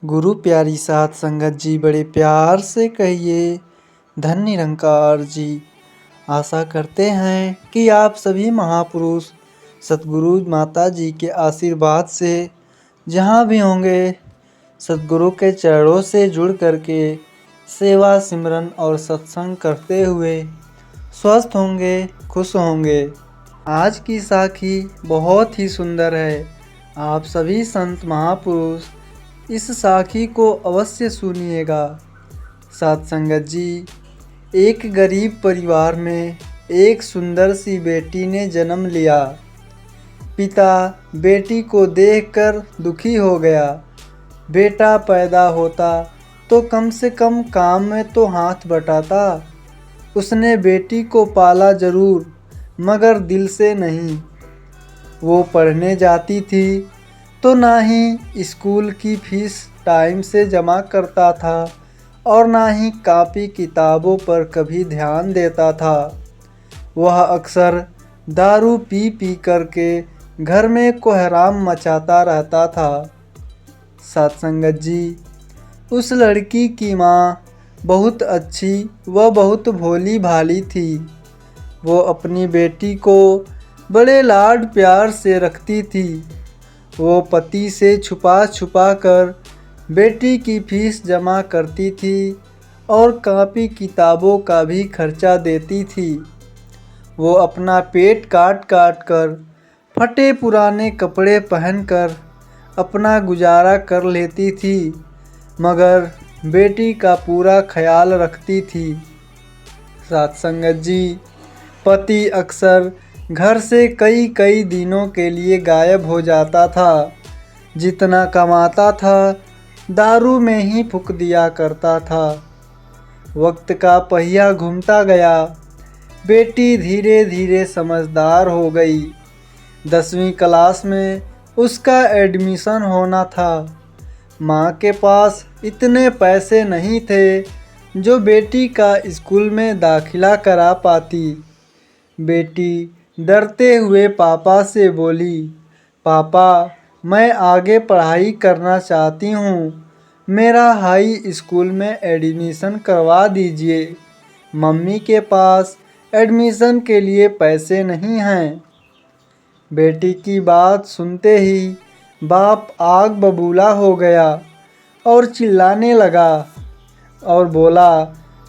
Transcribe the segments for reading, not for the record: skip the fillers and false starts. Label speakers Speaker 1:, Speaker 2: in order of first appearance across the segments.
Speaker 1: गुरु प्यारी साध संगत जी, बड़े प्यार से कहिए धन निरंकार जी। आशा करते हैं कि आप सभी महापुरुष सतगुरु माता जी के आशीर्वाद से जहाँ भी होंगे, सतगुरु के चरणों से जुड़ करके सेवा सिमरन और सत्संग करते हुए स्वस्थ होंगे, खुश होंगे। आज की साखी बहुत ही सुंदर है। आप सभी संत महापुरुष इस साखी को अवश्य सुनिएगा। साध संगत जी, एक गरीब परिवार में एक सुंदर सी बेटी ने जन्म लिया। पिता बेटी को देखकर दुखी हो गया। बेटा पैदा होता तो कम से कम काम में तो हाथ बटाता। उसने बेटी को पाला जरूर, मगर दिल से नहीं। वो पढ़ने जाती थी तो ना ही स्कूल की फीस टाइम से जमा करता था और ना ही कॉपी किताबों पर कभी ध्यान देता था। वह अक्सर दारू पी पी करके घर में कोहराम मचाता रहता था। सत्संगत जी, उस लड़की की माँ बहुत अच्छी व बहुत भोली भाली थी। वो अपनी बेटी को बड़े लाड प्यार से रखती थी। वो पति से छुपा छुपा कर बेटी की फीस जमा करती थी और कॉपी किताबों का भी खर्चा देती थी। वो अपना पेट काट काट कर, फटे पुराने कपड़े पहनकर अपना गुजारा कर लेती थी, मगर बेटी का पूरा ख्याल रखती थी। सत्संगत जी, पति अक्सर घर से कई कई दिनों के लिए गायब हो जाता था। जितना कमाता था दारू में ही फूंक दिया करता था। वक्त का पहिया घूमता गया। बेटी धीरे धीरे समझदार हो गई। 10वीं क्लास में उसका एडमिशन होना था। माँ के पास इतने पैसे नहीं थे जो बेटी का स्कूल में दाखिला करा पाती। बेटी डरते हुए पापा से बोली, पापा, मैं आगे पढ़ाई करना चाहती हूँ, मेरा हाई स्कूल में एडमिशन करवा दीजिए। मम्मी के पास एडमिशन के लिए पैसे नहीं हैं। बेटी की बात सुनते ही बाप आग बबूला हो गया और चिल्लाने लगा और बोला,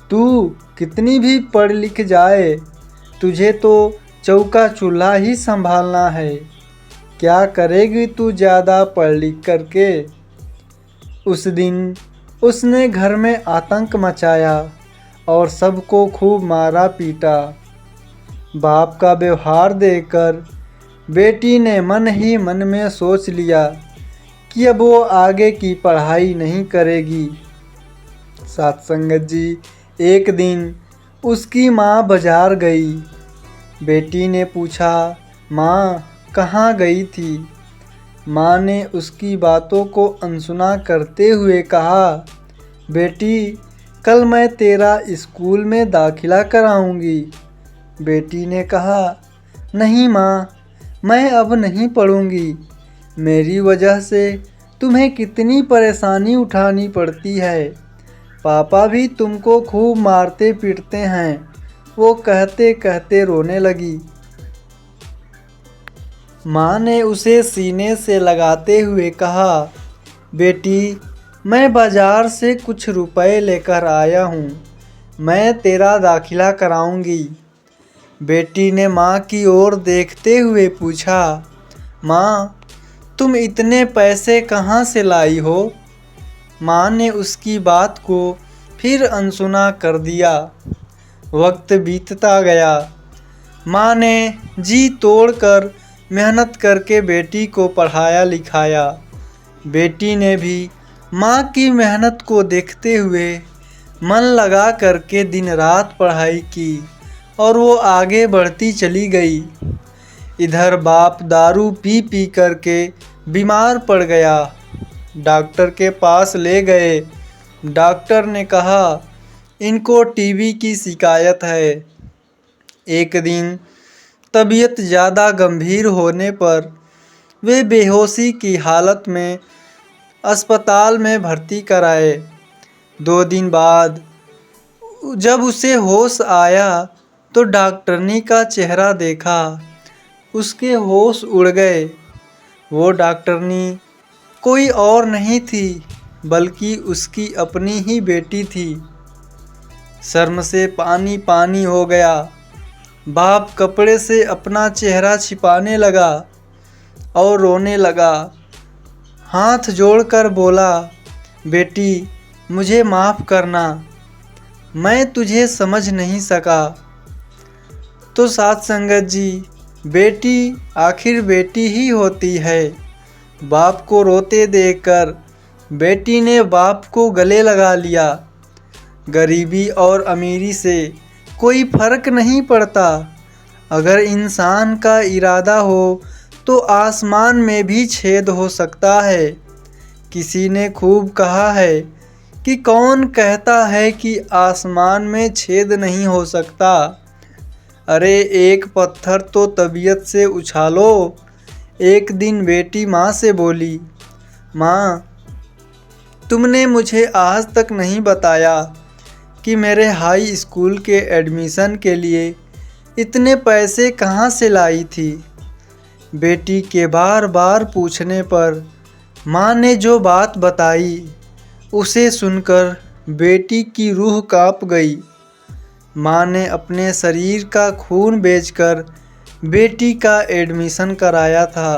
Speaker 1: तू कितनी भी पढ़ लिख जाए, तुझे तो चौका चूल्हा ही संभालना है। क्या करेगी तू ज़्यादा पढ़ लिख करके। उस दिन उसने घर में आतंक मचाया और सबको खूब मारा पीटा। बाप का व्यवहार देखकर बेटी ने मन ही मन में सोच लिया कि अब वो आगे की पढ़ाई नहीं करेगी। सत्संगत जी, एक दिन उसकी माँ बाजार गई। बेटी ने पूछा, माँ कहाँ गई थी। माँ ने उसकी बातों को अनसुना करते हुए कहा, बेटी, कल मैं तेरा स्कूल में दाखिला कराऊंगी। बेटी ने कहा, नहीं माँ, मैं अब नहीं पढ़ूंगी। मेरी वजह से तुम्हें कितनी परेशानी उठानी पड़ती है। पापा भी तुमको खूब मारते पीटते हैं। वो कहते कहते रोने लगी। माँ ने उसे सीने से लगाते हुए कहा, बेटी, मैं बाजार से कुछ रुपए लेकर आया हूँ, मैं तेरा दाखिला कराऊंगी। बेटी ने माँ की ओर देखते हुए पूछा, माँ, तुम इतने पैसे कहाँ से लाई हो। माँ ने उसकी बात को फिर अनसुना कर दिया। वक्त बीतता गया। माँ ने जी तोड़कर मेहनत करके बेटी को पढ़ाया लिखाया। बेटी ने भी माँ की मेहनत को देखते हुए मन लगा करके दिन रात पढ़ाई की और वो आगे बढ़ती चली गई। इधर बाप दारू पी पी करके बीमार पड़ गया। डॉक्टर के पास ले गए। डॉक्टर ने कहा, इनको टीबी की शिकायत है। एक दिन तबीयत ज़्यादा गंभीर होने पर वे बेहोशी की हालत में अस्पताल में भर्ती कराए। 2 दिन बाद जब उसे होश आया तो डॉक्टरनी का चेहरा देखा। उसके होश उड़ गए। वो डॉक्टरनी कोई और नहीं थी बल्कि उसकी अपनी ही बेटी थी। शर्म से पानी पानी हो गया। बाप कपड़े से अपना चेहरा छिपाने लगा और रोने लगा। हाथ जोड़कर बोला, बेटी मुझे माफ़ करना, मैं तुझे समझ नहीं सका। तो साथ संगत जी, बेटी आखिर बेटी ही होती है। बाप को रोते देखकर बेटी ने बाप को गले लगा लिया। गरीबी और अमीरी से कोई फर्क नहीं पड़ता। अगर इंसान का इरादा हो तो आसमान में भी छेद हो सकता है। किसी ने खूब कहा है कि कौन कहता है कि आसमान में छेद नहीं हो सकता। अरे एक पत्थर तो तबीयत से उछालो। एक दिन बेटी माँ से बोली, माँ तुमने मुझे आज तक नहीं बताया कि मेरे हाई स्कूल के एडमिशन के लिए इतने पैसे कहाँ से लाई थी। बेटी के बार बार पूछने पर माँ ने जो बात बताई उसे सुनकर बेटी की रूह कांप गई। माँ ने अपने शरीर का खून बेचकर बेटी का एडमिशन कराया था।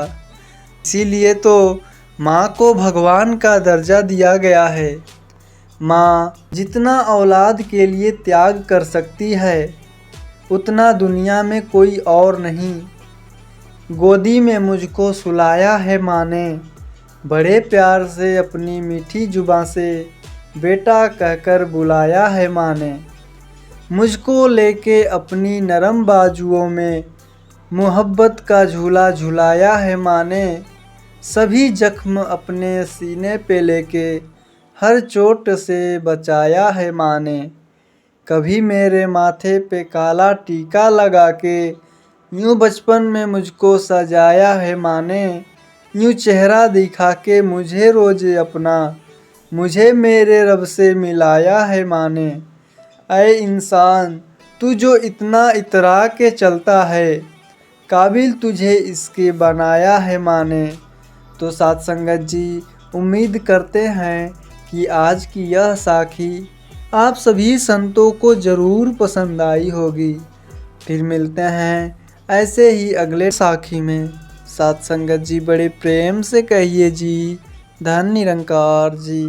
Speaker 1: इसीलिए तो माँ को भगवान का दर्जा दिया गया है। माँ जितना औलाद के लिए त्याग कर सकती है उतना दुनिया में कोई और नहीं। गोदी में मुझको सुलाया है माँ ने, बड़े प्यार से अपनी मीठी जुबां से बेटा कहकर बुलाया है माँ ने। मुझको लेके अपनी नरम बाजुओं में मोहब्बत का झूला झुलाया है माँ ने। सभी जख्म अपने सीने पे लेके हर चोट से बचाया है माँ ने। कभी मेरे माथे पे काला टीका लगा के यूँ बचपन में मुझको सजाया है माँ ने। यूँ चेहरा दिखा के मुझे रोज़ अपना, मुझे मेरे रब से मिलाया है माँ ने। ऐ इंसान तू जो इतना इतरा के चलता है, काबिल तुझे इसके बनाया है माँ ने। तो साथ संगत जी, उम्मीद करते हैं कि आज की यह साखी आप सभी संतों को ज़रूर पसंद आई होगी। फिर मिलते हैं ऐसे ही अगले साखी में। साथ संगत जी बड़े प्रेम से कहिए जी, धन निरंकार जी।